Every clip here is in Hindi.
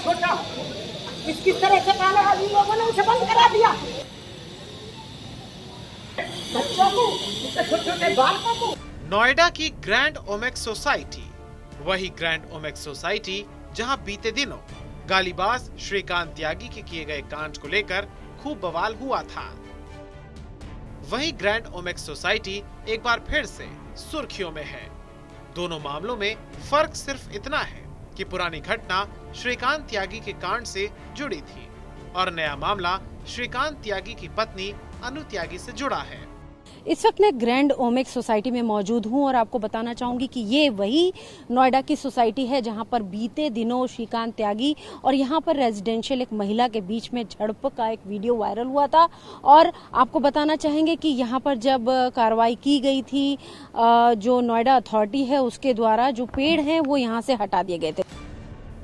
छोटा, किस तरह से पाला आदमी लोगों ने उसे बंद करा दिया। बच्चों को, छोटे छोटे बालकों को। नोएडा की ग्रैंड ओमेक्स सोसाइटी, वही ग्रैंड ओमेक्स सोसाइटी जहां बीते दिनों गालीबाज श्रीकांत त्यागी के किए गए कांड को लेकर खूब बवाल हुआ था। वही ग्रैंड ओमेक्स सोसाइटी एक बार फिर से सुर्खियों में है। दोनों मामलों में फर्क सिर्फ इतना है कि पुरानी घटना श्रीकांत त्यागी के कांड से जुड़ी थी और नया मामला श्रीकांत त्यागी की पत्नी अनु त्यागी से जुड़ा है। इस वक्त मैं ग्रैंड ओमेक्स सोसाइटी में मौजूद हूं और आपको बताना चाहूंगी कि ये वही नोएडा की सोसाइटी है जहां पर बीते दिनों श्रीकांत त्यागी और यहां पर रेजिडेंशियल एक महिला के बीच में झड़प का एक वीडियो वायरल हुआ था। और आपको बताना चाहेंगे कि यहां पर जब कार्रवाई की गई थी जो नोएडा अथॉरिटी है उसके द्वारा जो पेड़ हैं वो यहां से हटा दिए गए थे।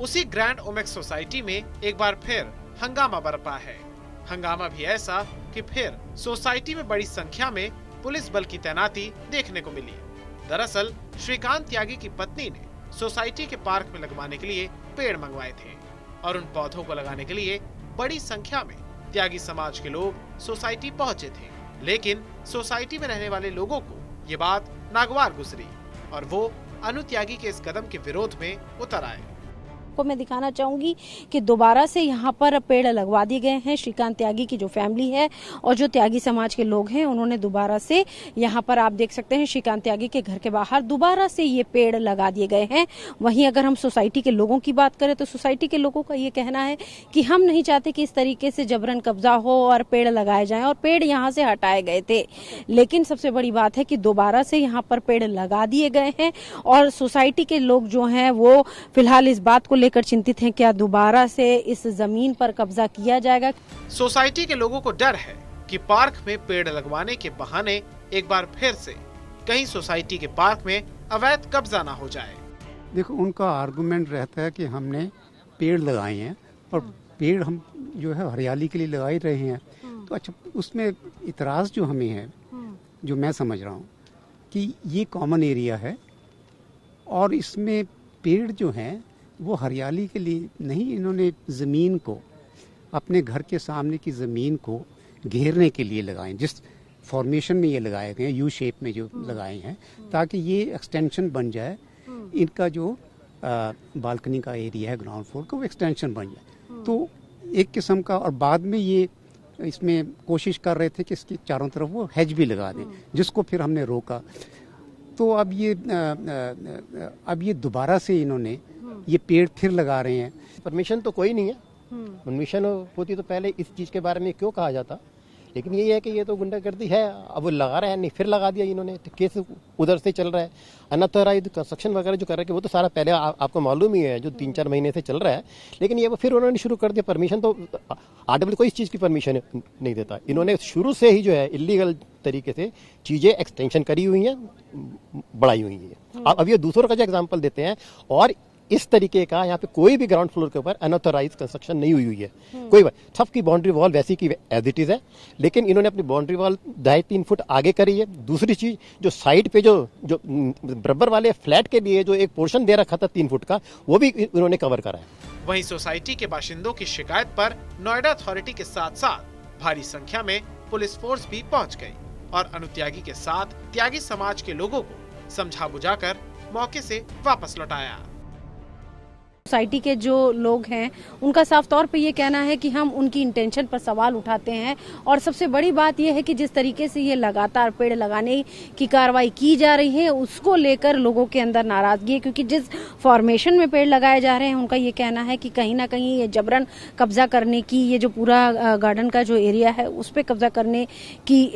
उसी ग्रैंड ओमेक्स सोसाइटी में एक बार फिर हंगामा बरपा है। हंगामा भी ऐसा कि फिर सोसाइटी में बड़ी संख्या में पुलिस बल की तैनाती देखने को मिली। दरअसल श्रीकांत त्यागी की पत्नी ने सोसाइटी के पार्क में लगवाने के लिए पेड़ मंगवाए थे और उन पौधों को लगाने के लिए बड़ी संख्या में त्यागी समाज के लोग सोसाइटी पहुंचे थे। लेकिन सोसाइटी में रहने वाले लोगों को ये बात नागवार गुजरी और वो अनु त्यागी के इस कदम के विरोध में उतर आए। को मैं दिखाना चाहूंगी कि दोबारा से यहाँ पर पेड़ लगवा दिए गए हैं। श्रीकांत त्यागी की जो फैमिली है और जो त्यागी समाज के लोग हैं उन्होंने दोबारा से यहाँ पर आप देख सकते हैं श्रीकांत त्यागी के घर के बाहर दोबारा से ये पेड़ लगा दिए गए हैं। वहीं अगर हम सोसाइटी के लोगों की बात करें तो सोसाइटी के लोगों का ये कहना है कि हम नहीं चाहते कि इस तरीके से जबरन कब्जा हो और पेड़ लगाए जाएं और पेड़ यहाँ से हटाए गए थे। लेकिन सबसे बड़ी बात है कि दोबारा से यहाँ पर पेड़ लगा दिए गए हैं और सोसाइटी के लोग जो हैं वो फिलहाल इस बात को लेकर चिंतित हैं क्या दोबारा से इस जमीन पर कब्जा किया जाएगा। सोसाइटी के लोगों को डर है कि पार्क में पेड़ लगवाने के बहाने एक बार फिर से कहीं सोसाइटी के पार्क में अवैध कब्जा ना हो जाए। देखो उनका आर्गुमेंट रहता है कि हमने पेड़ लगाए हैं और पेड़ हम जो है हरियाली के लिए लगा ही रहे हैं। तो अच्छा उसमें इतराज जो हमें है जो मैं समझ रहा हूँ कि ये कॉमन एरिया है और इसमें पेड़ जो हैं वो हरियाली के लिए नहीं, इन्होंने ज़मीन को अपने घर के सामने की ज़मीन को घेरने के लिए लगाए। जिस फॉर्मेशन में ये लगाए गए यू शेप में जो लगाए हैं ताकि ये एक्सटेंशन बन जाए इनका जो बालकनी का एरिया है ग्राउंड फ्लोर का वो एक्सटेंशन बन जाए। तो एक किस्म का और बाद में ये इसमें कोशिश कर रहे थे कि इसकी चारों तरफ वो हेज भी लगा दें जिसको फिर हमने रोका। तो अब ये दोबारा से इन्होंने ये पेड़ फिर लगा रहे हैं। परमिशन तो कोई नहीं है, परमिशन होती तो पहले इस चीज के बारे में क्यों कहा जाता। लेकिन यही है कि ये तो गुंडागर्दी है। अब वो लगा रहे हैं, नहीं फिर लगा दिया इन्होंने। तो केस उधर से चल रहा है। अनऑथराइज्ड कंस्ट्रक्शन वगैरह जो कर रहे हैं वो तो सारा पहले आपको मालूम ही है जो 3-4 महीने से चल रहा है। लेकिन ये वो फिर उन्होंने शुरू कर दिया। परमिशन तो आरडब्ल्यू कोई इस चीज की परमिशन नहीं देता। इन्होंने शुरू से ही जो है इलीगल तरीके से चीजें एक्सटेंशन करी हुई है, बढ़ाई हुई है। अब ये दूसरों का जो एग्जाम्पल देते हैं और इस तरीके का यहाँ पे कोई भी ग्राउंड फ्लोर के ऊपर अनऑथराइज्ड कंस्ट्रक्शन नहीं हुई है। कोई सबकी बाउंड्री वॉल वैसी की एज इट इज है, लेकिन इन्होंने अपनी बाउंड्री वॉल 2.5-3 फुट आगे करी है। दूसरी चीज जो साइड पे जो बराबर वाले फ्लैट के लिए जो एक पोर्शन दे रखा था 3 फुट का वो भी इन्होंने कवर करा है। वहीं सोसाइटी के बाशिंदों की शिकायत पर नोएडा अथॉरिटी के साथ साथ भारी संख्या में पुलिस फोर्स भी पहुंच गई और अनु त्यागी के साथ त्यागी समाज के लोगों को समझा बुझाकर मौके से वापस लौटाया। सोसाइटी के जो लोग हैं उनका साफ तौर पे ये कहना है कि हम उनकी इंटेंशन पर सवाल उठाते हैं और सबसे बड़ी बात यह है कि जिस तरीके से ये लगातार पेड़ लगाने की कार्रवाई की जा रही है उसको लेकर लोगों के अंदर नाराजगी है। क्योंकि जिस फॉर्मेशन में पेड़ लगाए जा रहे हैं उनका ये कहना है कि कहीं ना कहीं ये जबरन कब्जा करने की, ये जो पूरा गार्डन का जो एरिया है उस पर कब्जा करने की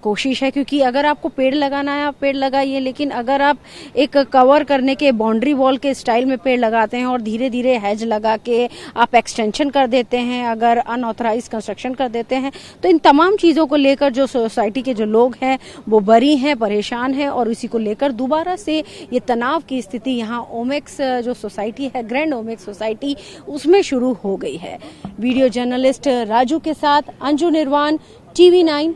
कोशिश है। क्योंकि अगर आपको पेड़ लगाना है आप पेड़ लगाइए, लेकिन अगर आप एक कवर करने के बाउंड्री वॉल के स्टाइल में पेड़ लगाते हैं और धीरे धीरे हैज लगा के आप एक्सटेंशन कर देते हैं, अगर अनऑथराइज कंस्ट्रक्शन कर देते हैं, तो इन तमाम चीजों को लेकर जो सोसाइटी के जो लोग हैं वो बरी हैं, परेशान हैं और इसी को लेकर दोबारा से ये तनाव की स्थिति यहाँ ओमेक्स जो सोसाइटी है, ग्रैंड ओमेक्स सोसाइटी, उसमें शुरू हो गई है। वीडियो जर्नलिस्ट राजू के साथ अंजू निर्वाण, TV9।